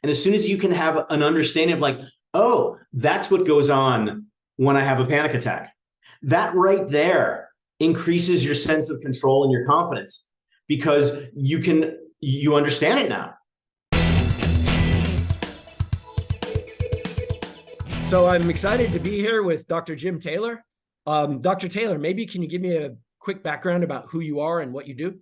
And as soon as you can have an understanding of like, oh, that's what goes on when I have a panic attack, that right there increases your sense of control and your confidence because you understand it now. So I'm excited to be here with Dr. Jim Taylor. Dr. Taylor, maybe can you give me a quick background about who you are and what you do?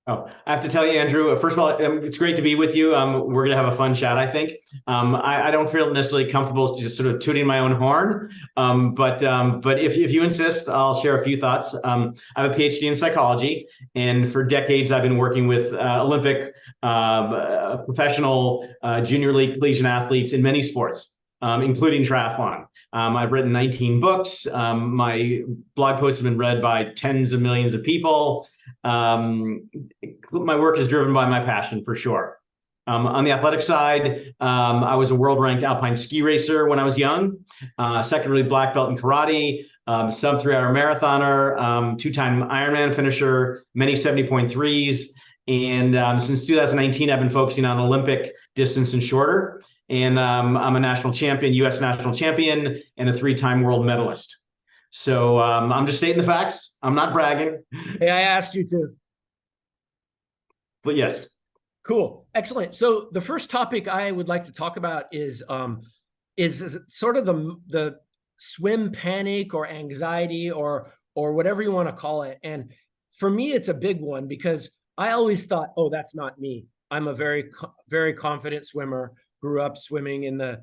Oh, I have to tell you, Andrew, first of all, it's great to be with you. We're going to have a fun chat, I think. I don't feel necessarily comfortable just sort of tooting my own horn. But if you insist, I'll share a few thoughts. I have a PhD in psychology, and for decades, I've been working with Olympic, professional, junior league, collegiate athletes in many sports, including triathlon. I've written 19 books. My blog posts have been read by tens of millions of people. My work is driven by my passion for sure. On the athletic side, I was a world-ranked alpine ski racer when I was young, second-degree black belt in karate, sub 3-hour marathoner, two-time Ironman finisher, many 70.3s. And since 2019, I've been focusing on Olympic distance and shorter. And I'm a national champion, U.S. national champion, and a 3-time world medalist. So I'm just stating the facts. I'm not bragging. Hey, I asked you to. But yes. Cool. Excellent. So the first topic I would like to talk about is sort of the swim panic or anxiety or whatever you want to call it. And for me, it's a big one because I always thought, oh, that's not me. I'm a very, very confident swimmer. Grew up swimming in the,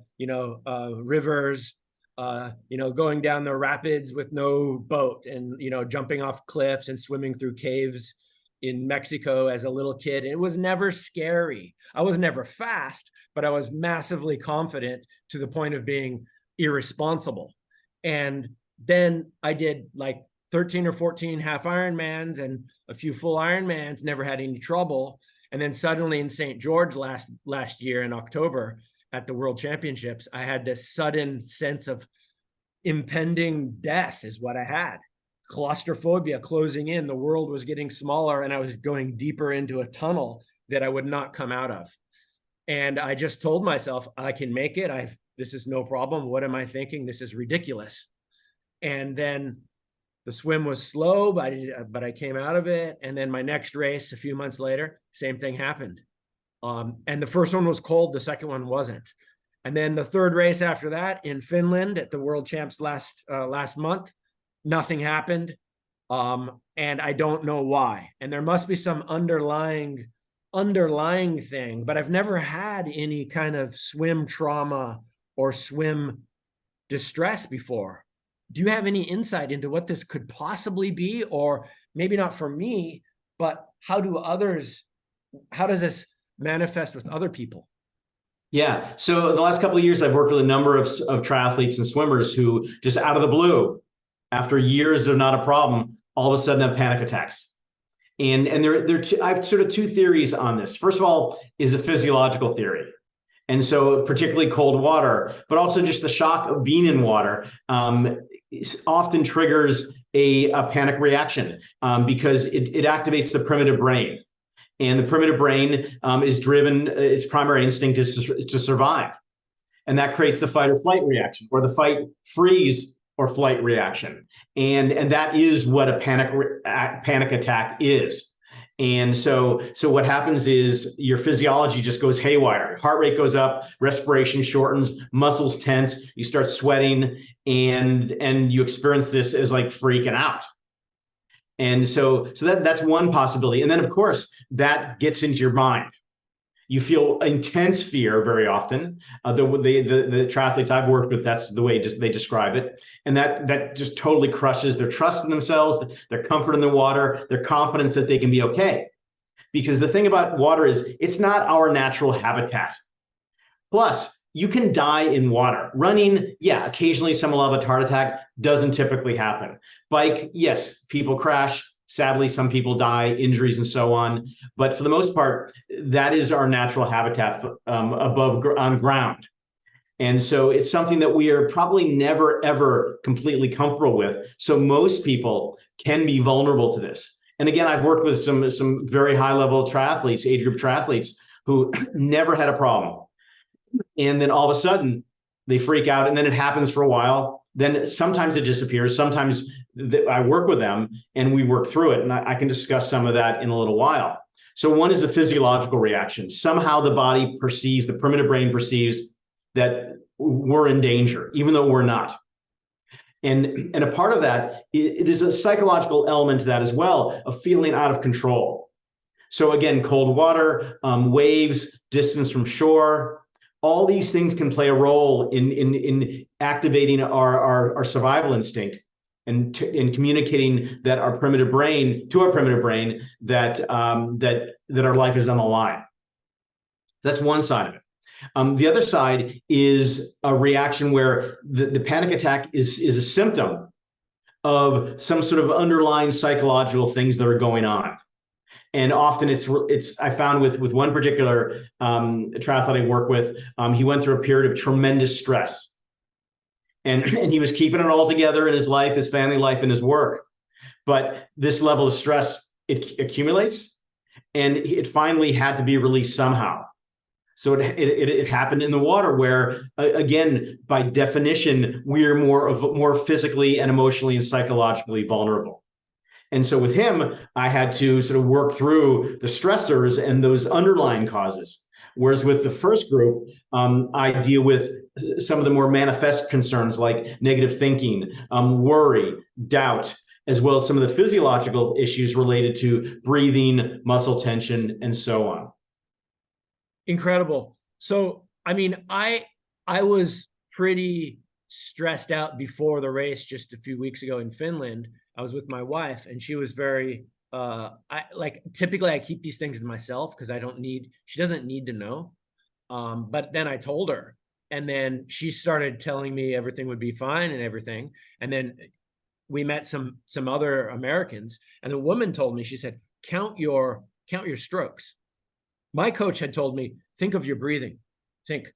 rivers, going down the rapids with no boat and, jumping off cliffs and swimming through caves in Mexico as a little kid. It was never scary. I was never fast, but I was massively confident to the point of being irresponsible. And then I did like 13 or 14 half Ironmans and a few full Ironmans, never had any trouble. And then suddenly in St. George last year in October at the World Championships, I had this sudden sense of impending death is what I had. Claustrophobia closing in. The world was getting smaller and I was going deeper into a tunnel that I would not come out of. And I just told myself, I can make it. This is no problem. What am I thinking? This is ridiculous. And then the swim was slow, but I came out of it. And then my next race, a few months later, same thing happened. And the first one was cold. The second one wasn't. And then the third race after that in Finland at the World Champs last month, nothing happened. And I don't know why. And there must be some underlying thing, but I've never had any kind of swim trauma or swim distress before. Do you have any insight into what this could possibly be? Or maybe not for me, but how does this manifest with other people? Yeah. So the last couple of years, I've worked with a number of triathletes and swimmers who just out of the blue, after years of not a problem, all of a sudden have panic attacks. And I have sort of two theories on this. First of all, is a physiological theory. And so particularly cold water, but also just the shock of being in water often triggers a panic reaction because it activates the primitive brain. And the primitive brain is driven, its primary instinct is to survive. And that creates the fight or flight reaction or the fight, freeze, or flight reaction. And that is what a panic attack is. And so what happens is your physiology just goes haywire. Heart rate goes up, respiration shortens, muscles tense, you start sweating, and you experience this as like freaking out. And so that's one possibility. And then of course, that gets into your mind. You feel intense fear very often. The triathletes I've worked with, that's the way they describe it. And that just totally crushes their trust in themselves, their comfort in the water, their confidence that they can be okay. Because the thing about water is it's not our natural habitat. Plus, you can die in water. Running, yeah, occasionally someone will have a heart attack, doesn't typically happen. Bike, yes, people crash. Sadly, some people die, injuries and so on. But for the most part, that is our natural habitat on ground. And so it's something that we are probably never, ever completely comfortable with. So most people can be vulnerable to this. And again, I've worked with some very high level triathletes, age group triathletes who never had a problem. And then all of a sudden they freak out, and then it happens for a while. Then sometimes it disappears. Sometimes I work with them and we work through it. And I can discuss some of that in a little while. So one is a physiological reaction. Somehow the body perceives, the primitive brain perceives that we're in danger, even though we're not. And a part of that, there's a psychological element to that as well, of feeling out of control. So again, cold water, waves, distance from shore, all these things can play a role in activating our survival instinct and in communicating that our primitive brain that our life is on the line. That's one side of it. The other side is a reaction where the panic attack is a symptom of some sort of underlying psychological things that are going on. And often it's I found with one particular triathlete I work with, he went through a period of tremendous stress. And he was keeping it all together in his life, his family life, and his work. But this level of stress, it accumulates, and it finally had to be released somehow. So it happened in the water, where again, by definition, we are more physically and emotionally and psychologically vulnerable. And so with him, I had to sort of work through the stressors and those underlying causes. Whereas with the first group, I deal with some of the more manifest concerns like negative thinking, worry, doubt, as well as some of the physiological issues related to breathing, muscle tension, and so on. Incredible. So, I mean, I was pretty stressed out before the race just a few weeks ago in Finland. I was with my wife, and she was very, typically I keep these things to myself because she doesn't need to know. But then I told her, and then she started telling me everything would be fine and everything. And then we met some other Americans, and the woman told me, she said, count your strokes. My coach had told me, think of your breathing. Think,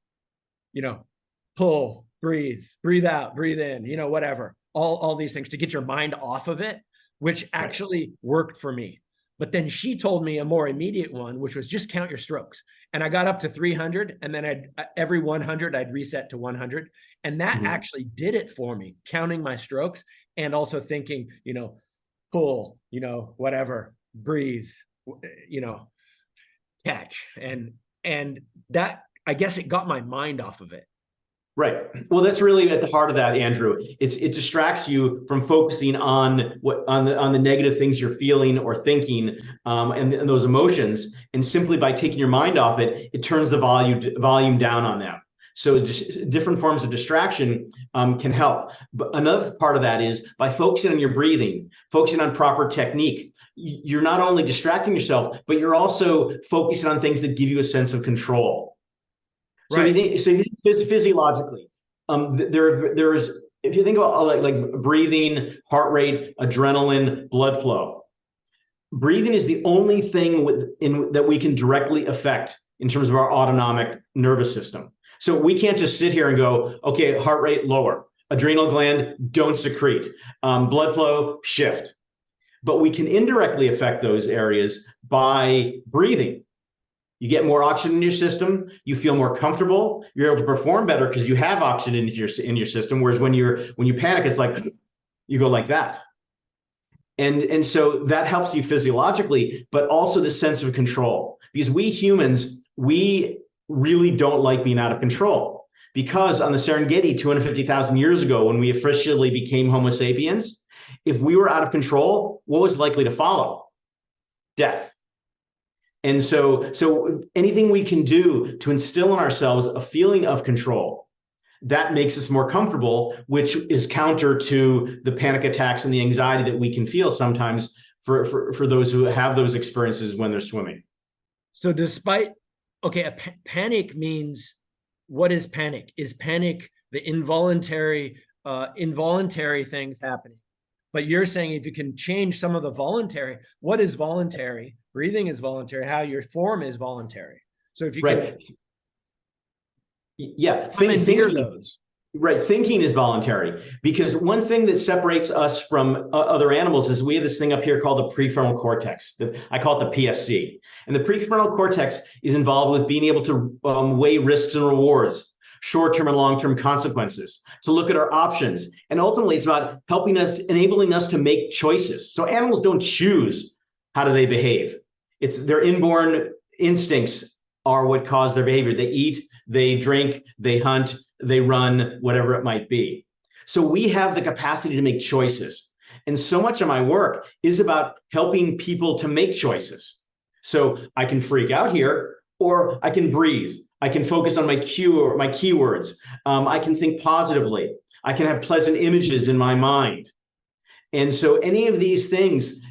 pull, breathe out, breathe in, whatever. All these things to get your mind off of it, which actually worked for me. But then she told me a more immediate one, which was just count your strokes. And I got up to 300, and then every 100, I'd reset to 100. And that actually did it for me, counting my strokes and also thinking, pull, whatever, breathe, catch. And that, I guess it got my mind off of it. Right. Well, that's really at the heart of that, Andrew. It distracts you from focusing on the negative things you're feeling or thinking, and those emotions. And simply by taking your mind off it, it turns the volume down on them. So different forms of distraction can help. But another part of that is by focusing on your breathing, focusing on proper technique. You're not only distracting yourself, but you're also focusing on things that give you a sense of control. So Right. if you think physiologically, there's if you think about like breathing, heart rate, adrenaline, blood flow, breathing is the only thing that we can directly affect in terms of our autonomic nervous system. So we can't just sit here and go, okay, heart rate lower, adrenal gland don't secrete, blood flow shift. But we can indirectly affect those areas by breathing. You get more oxygen in your system. You feel more comfortable. You're able to perform better because you have oxygen in your system. Whereas when you panic, it's like you go like that, and so that helps you physiologically, but also the sense of control. Because we humans, we really don't like being out of control. Because on the Serengeti 250,000 years ago, when we officially became Homo sapiens, if we were out of control, what was likely to follow? Death. And so anything we can do to instill in ourselves a feeling of control, that makes us more comfortable, which is counter to the panic attacks and the anxiety that we can feel sometimes for those who have those experiences when they're swimming. So panic means, what is panic? Is panic the involuntary things happening? But you're saying if you can change some of the voluntary, what is voluntary? Breathing is voluntary. How your form is voluntary. So if you can, yeah, commandeer those. Right. Thinking is voluntary, because one thing that separates us from other animals is we have this thing up here called the prefrontal cortex. I call it the PFC. And the prefrontal cortex is involved with being able to weigh risks and rewards, short-term and long-term consequences, to look at our options. And ultimately, it's about helping us, enabling us to make choices. So animals don't choose how do they behave. It's their inborn instincts are what cause their behavior. They eat, they drink, they hunt, they run, whatever it might be. So we have the capacity to make choices. And so much of my work is about helping people to make choices. So I can freak out here, or I can breathe. I can focus on my keywords. I can think positively. I can have pleasant images in my mind. And so any of these things,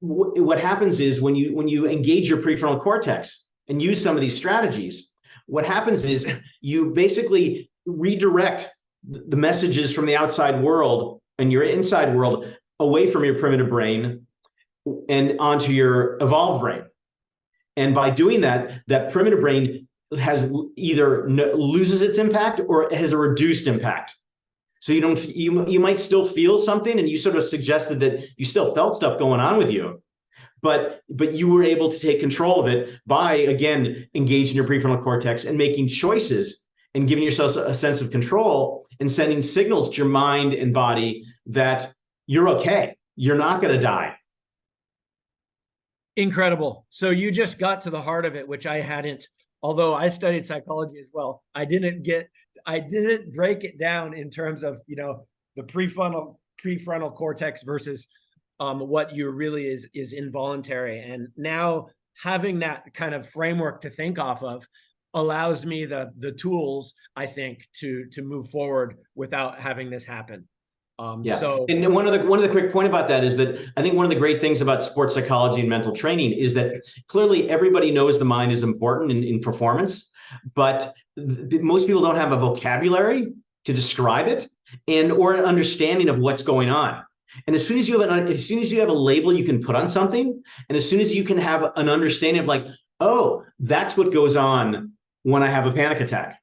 what happens is when you engage your prefrontal cortex and use some of these strategies, what happens is you basically redirect the messages from the outside world and your inside world away from your primitive brain and onto your evolved brain. And by doing that, that primitive brain has either loses its impact or has a reduced impact. So you might still feel something, and you sort of suggested that you still felt stuff going on with you, but you were able to take control of it by, again, engaging your prefrontal cortex and making choices and giving yourself a sense of control and sending signals to your mind and body that you're okay. You're not going to die. Incredible. So you just got to the heart of it, which I hadn't, although I studied psychology as well. I didn't break it down in terms of, the prefrontal cortex versus what you really is involuntary. And now having that kind of framework to think off of allows me the tools, I think, to move forward without having this happen. Yeah. So, and one of the quick point about that is that I think one of the great things about sports psychology and mental training is that clearly everybody knows the mind is important in performance, but most people don't have a vocabulary to describe it or an understanding of what's going on. And as soon as you have a label you can put on something, and as soon as you can have an understanding of like, oh, that's what goes on when I have a panic attack,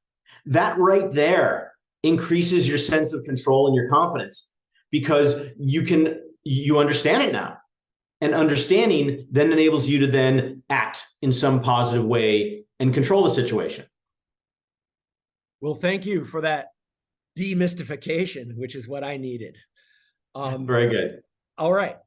that right there increases your sense of control and your confidence, because you understand it now. And understanding then enables you to then act in some positive way and control the situation. Well, thank you for that demystification, which is what I needed. Very good. All right.